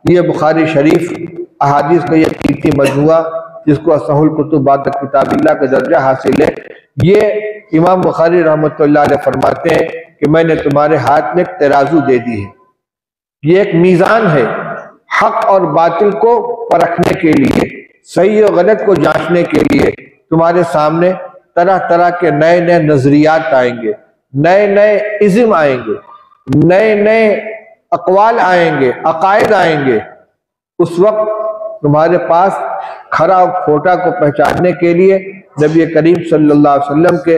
یہ بخاری شریف احادیث کا یہ قیمتی مجموعہ جس کو اصح الکتب بعد کتاب اللہ کا درجہ حاصل ہے، یہ امام بخاری رحمۃ اللہ علیہ فرماتے ہیں کہ میں نے تمہارے ہاتھ میں ایک ترازو دے دی ہے، یہ ایک میزان ہے حق اور باطل کو پرکھنے کے لیے، صحیح و غلط کو جانچنے کے لیے۔ تمہارے سامنے طرح طرح کے نئے نئے نظریات آئیں گے، نئے نئے ازم آئیں گے، نئے نئے اقوال آئیں گے، عقائد آئیں گے۔ اس وقت تمہارے پاس کھرا اور کھوٹا کو پہچاننے کے لیے نبی کریم صلی اللہ علیہ وسلم کے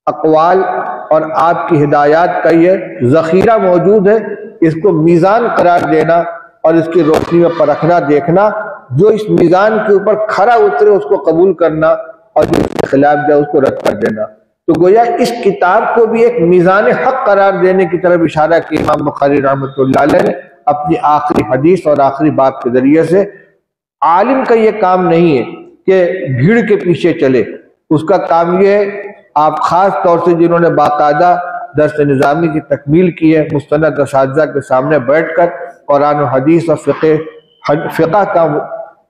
اقوال اور آپ کی ہدایات کا یہ ذخیرہ موجود ہے، اس کو میزان قرار دینا اور اس کی روشنی میں پرکھنا، دیکھنا، جو اس میزان کے اوپر کھرا اترے اس کو قبول کرنا اور جو اس کے خلاف جائے اس کو رد کر دینا۔ تو گویا اس کتاب کو بھی ایک میزان حق قرار دینے کی طرف اشارہ کیا امام بخاری رحمۃ اللہ علیہ نے اپنی آخری حدیث اور آخری باب کے ذریعے سے۔ عالم کا یہ کام نہیں ہے کہ بھیڑ کے پیچھے چلے، اس کا کام یہ ہے، آپ خاص طور سے جنہوں نے باقاعدہ درس نظامی کی تکمیل کی ہے، مستند اساتذہ کے سامنے بیٹھ کر قرآن و حدیث اور فقہ کا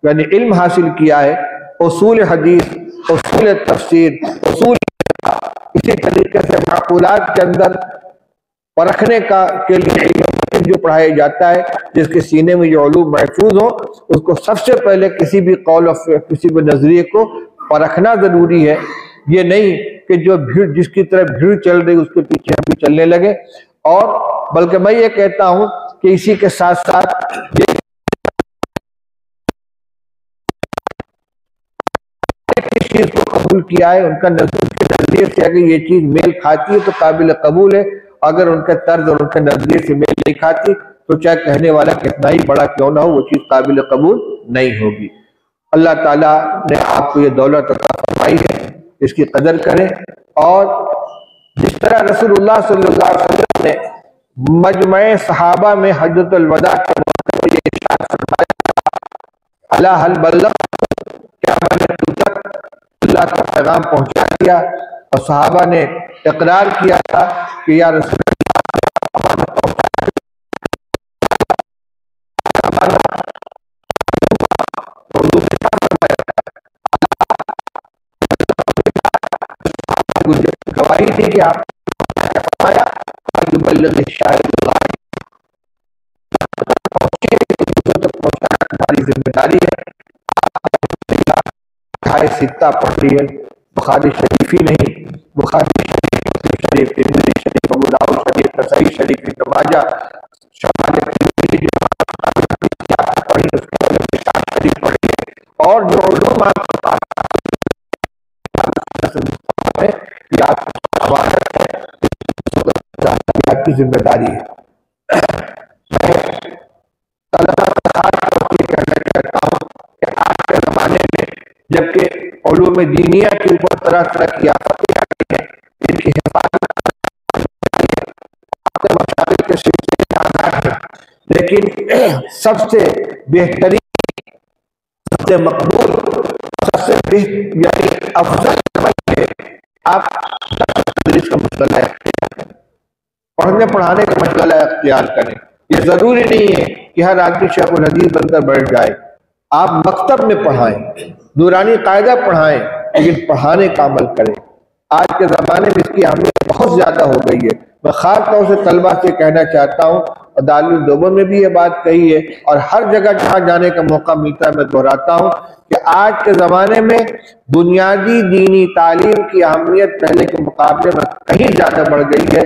یعنی علم حاصل کیا ہے، اصول حدیث، اصول تفسیر، اصول فقہ، اسی طریقے سے معقولات کے اندر پرکھنے کے لیے علم جو پڑھایا جاتا ہے، جس کے سینے میں یہ علوم محفوظ ہو، اس کو سب سے پہلے کسی بھی قول اور کسی بھی نظریے کو پرکھنا ضروری ہے۔ یہ نہیں کہ جو بھیڑ جس کی طرح بھیڑ چل رہی اس کے پیچھے ہم بھی چلنے لگے، اور بلکہ میں یہ کہتا ہوں کہ اسی کے ساتھ ساتھ یہ اس چیز کو قبول کیا ہے، ان کا نظریے سے اگر یہ چیز میل کھاتی ہے تو قابل قبول ہے، اگر ان کا طرز اور ان کے نظریے سے میل نہیں کھاتی تو چاہے کہنے والا کتنا ہی بڑا کیوں نہ ہو، وہ چیز قابل قبول نہیں ہوگی۔ اللہ تعالیٰ نے آپ کو یہ دولت عطا فرمائی ہے، اس کی قدر کریں، اور جس طرح رسول اللہ صلی اللہ علیہ وسلم نے مجمع صحابہ میں حجۃ الوداع کے موقع پر یہ ارشاد فرمایا، الا هل بلغت، کیا میں نے تم تک اللہ کا پیغام پہنچا دیا؟ اور صحابہ نے اقرار کیا تھا کہ یا رسول گواہی تھی کہ آپ فرمایا بلغ الشاہد الغائب، پہنچانا ہماری ذمہ داری ہے۔ ستہ پڑھتی ہے، بخاری شریف ہی نہیں، بخاری شریف، مسلم شریف، ترمذی شریف، ابو داؤد شریف، نسائی شریف، ابن ماجہ، شمال ترمذی پڑھی، اس کے بعد مشکوٰۃ شریف پڑھی، اور جو علوم آپ کی ذمہ داری ہے۔ میں طلبہ سے خاص طور پر کہنا چاہتا ہوں کہ آج کے زمانے میں جبکہ علوم دینیہ کے اوپر طرح طرح کی آفتیں آئی ہیں، ان کی حفاظت مشاغل کے سلسلے میں آزاد ہے، لیکن سب سے بہترین، سب سے مقبول، سب سے یعنی افضل ہے آپ تدریس کا مسئلہ ہے، پڑھنے پڑھانے کا مسئلہ اختیار کریں۔ یہ ضروری نہیں ہے کہ ہر آدمی شیخ الحدیث بن کر بیٹھ جائے، آپ مکتب میں پڑھائیں، نورانی قاعدہ پڑھائیں، لیکن پڑھانے کا عمل کریں۔ آج کے زمانے میں اس کی اہمیت بہت زیادہ ہو گئی ہے۔ میں خاص طور سے طلبہ سے کہنا چاہتا ہوں، اور دارالعلوم میں بھی یہ بات کہی ہے، اور ہر جگہ جہاں جانے کا موقع ملتا ہے میں دہراتا ہوں کہ آج کے زمانے میں بنیادی دینی تعلیم کی اہمیت پہلے کے مقابلے میں کہیں زیادہ بڑھ گئی ہے۔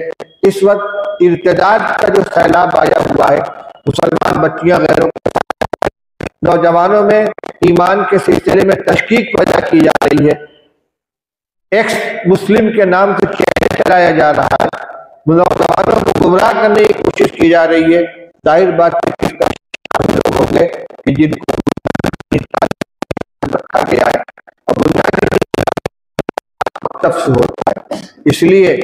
اس وقت ارتداد کا جو سیلاب آیا ہوا ہے، مسلمان بچیاں غیروں نوجوانوں میں ایمان کے سلسلے میں تشکیک پیدا کی جا رہی ہے، ایکس مسلم کے نام سے چیلنج چلایا جا رہا ہے، نوجوانوں کو گمراہ کرنے کی کوشش کی جا رہی ہے۔ ظاہر بات لوگ ہوں گے کہ جن کو رکھا گیا ہے اور بنیادی مکتب سے ہوتا ہے، اس لیے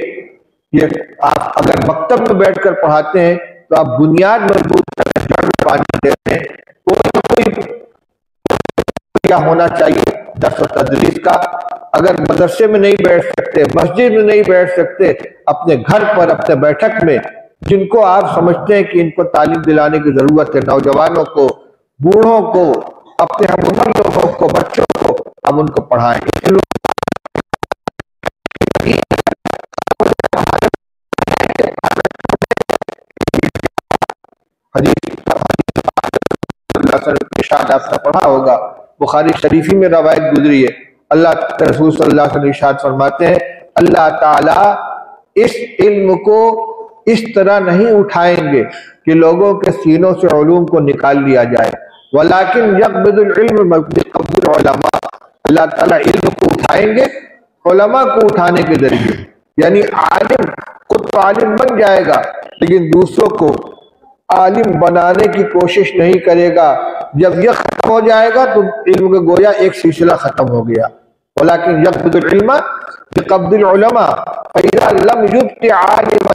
یہ آپ اگر مکتب میں بیٹھ کر پڑھاتے ہیں تو آپ بنیاد مضبوط کریں، جڑ میں پانی دیتے ہیں۔ کوئی کیا ہونا چاہیے درس و تدریس کا، اگر مدرسے میں نہیں بیٹھ سکتے، مسجد میں نہیں بیٹھ سکتے، اپنے گھر پر اپنے بیٹھک میں جن کو آپ سمجھتے ہیں کہ ان کو تعلیم دلانے کی ضرورت ہے، نوجوانوں کو، بوڑھوں کو، اپنے ہم عمر لوگوں کو، بچوں کو، اب ان کو پڑھائیں۔ ارشاد آپ نے پڑھا ہوگا، بخاری شریفی میں روایت گزری ہے، اللہ کے رسول صلی اللہ علیہ وسلم ارشاد فرماتے ہیں، اللہ تعالیٰ اس علم کو اس طرح نہیں اٹھائیں گے کہ لوگوں کے سینوں سے علوم کو نکال لیا جائے، ولیکن یقبض العلم بقبض العلماء، اللہ تعالیٰ علم کو اٹھائیں گے علماء کو اٹھانے کے ذریعے، یعنی عالم خود تو عالم بن جائے گا لیکن دوسروں کو عالم بنانے کی کوشش نہیں کرے گا۔ جب یہ ختم ہو جائے گا تو علم کا گویا ایک سلسلہ ختم ہو گیا، ولیکن یقبض العلم بقبض العلماء فإذا لم يبق عالما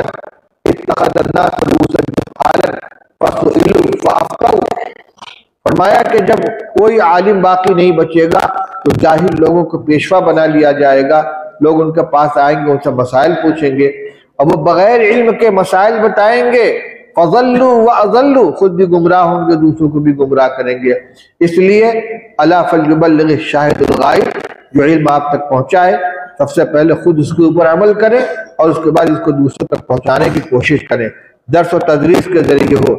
اتخذ الناس رؤوسا جهالا فسئلوا فأفتوا۔ فرمایا کہ جب کوئی عالم باقی نہیں بچے گا تو جاہل لوگوں کو پیشوا بنا لیا جائے گا، لوگ ان کے پاس آئیں گے، ان سے مسائل پوچھیں گے اور وہ بغیر علم کے مسائل بتائیں گے، فضلوا واضلوا، خود بھی گمراہ ہوں گے، دوسروں کو بھی گمراہ کریں گے۔ اس لیے الا فلیبلغ الشاہد الغائب، جو علم آپ تک پہنچائے سب سے پہلے خود اس کے اوپر عمل کریں اور اس کے بعد اس کو دوسروں تک پہنچانے کی کوشش کریں، درس و تدریس کے ذریعے ہو،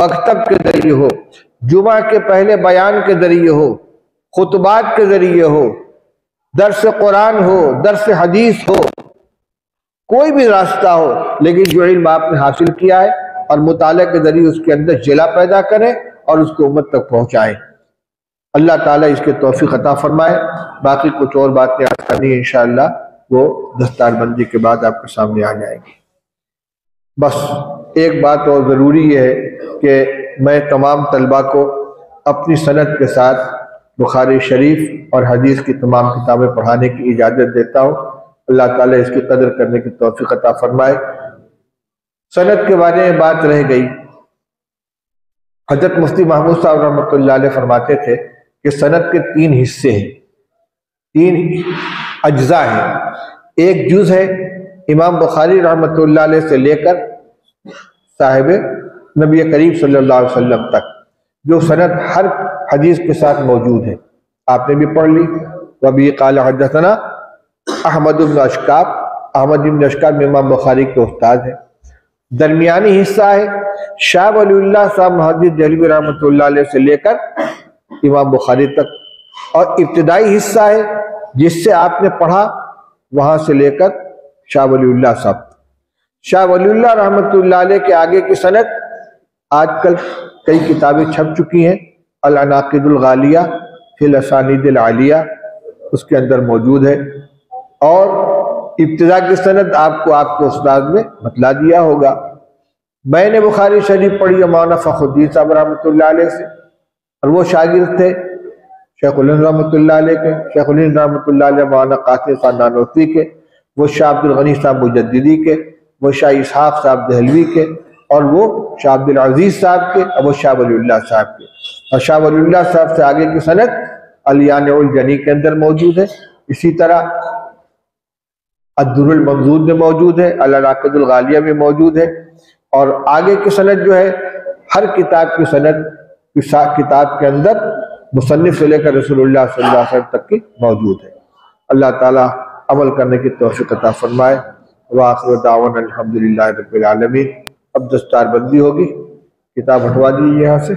مکتب کے ذریعے ہو، جمعہ کے پہلے بیان کے ذریعے ہو، خطبات کے ذریعے ہو، درس قرآن ہو، درس حدیث ہو، کوئی بھی راستہ ہو، لیکن جو علم آپ نے حاصل کیا ہے اور مطالعہ کے ذریعے اس کے اندر جلا پیدا کریں اور اس کو امت تک پہنچائیں۔ اللہ تعالیٰ اس کے توفیق عطا فرمائے۔ باقی کچھ اور باتیں آج کرنی ہے انشاءاللہ، وہ دستار بندی کے بعد آپ کے سامنے آ جائیں گی۔ بس ایک بات اور ضروری ہے کہ میں تمام طلبہ کو اپنی سند کے ساتھ بخاری شریف اور حدیث کی تمام کتابیں پڑھانے کی اجازت دیتا ہوں۔ اللہ تعالیٰ اس کی قدر کرنے کی توفیق عطا فرمائے۔ سند کے بارے میں بات رہ گئی، حضرت مفتی محمود صاحب رحمۃ اللہ علیہ فرماتے تھے کہ سند کے 3 حصے ہیں، 3 اجزاء ہیں۔ ایک جز ہے امام بخاری رحمۃ اللہ علیہ سے لے کر صاحب نبی کریم صلی اللہ علیہ وسلم تک، جو سند ہر حدیث کے ساتھ موجود ہے، آپ نے بھی پڑھ لی۔ وبی قال حدثنا احمد بن اشکاب، احمد بن اشکاب امام بخاری کے استاد ہیں۔ درمیانی حصہ ہے شاہ ولی اللہ صاحب محدث دہلوی رحمۃ اللہ علیہ سے لے کر امام بخاری تک، اور ابتدائی حصہ ہے جس سے آپ نے پڑھا وہاں سے لے کر شاہ ولی اللہ صاحب۔ شاہ ولی اللہ رحمۃ اللہ علیہ کے آگے کی سند آج کل کئی کتابیں چھپ چکی ہیں، العناقد الغالیہ فی الاسانید العالیہ اس کے اندر موجود ہے، اور ابتدا کی سند آپ کو استاد نے بتلا دیا ہوگا۔ میں نے بخاری شریف پڑھی مولانا فخر الدین صاحب رحمۃ اللہ علیہ سے، اور وہ شاگرد تھے شیخ الہند رحمۃ اللہ علیہ کے، شیخ الہند رحمۃ اللہ علیہ مولانا قاسم خان نانوتوی کے، وہ شاہ عبد الغنی صاحب مجددی کے، وہ شاہ اسحاق صاحب دہلوی کے، اور وہ شاہ عبد العزیز صاحب کے، اور وہ شاہ ولی اللہ صاحب کے، اور شاہ ولی اللہ صاحب سے آگے کی سند الیانع الجنی کے اندر موجود ہے۔ اسی طرح الدر المنضود میں موجود ہے، العراقد الغالیہ میں موجود ہے، اور آگے کی سند جو ہے ہر کتاب کی سند کتاب کے اندر مصنف سے لے کر رسول اللہ صلی اللہ علیہ وسلم تک کی موجود ہے۔ اللہ تعالیٰ عمل کرنے کی توفیق عطا فرمائے۔ وآخر دعوانا الحمدللہ رب العالمین۔ اب دستار بندی ہوگی، کتاب ہٹوا دیجیے یہاں سے۔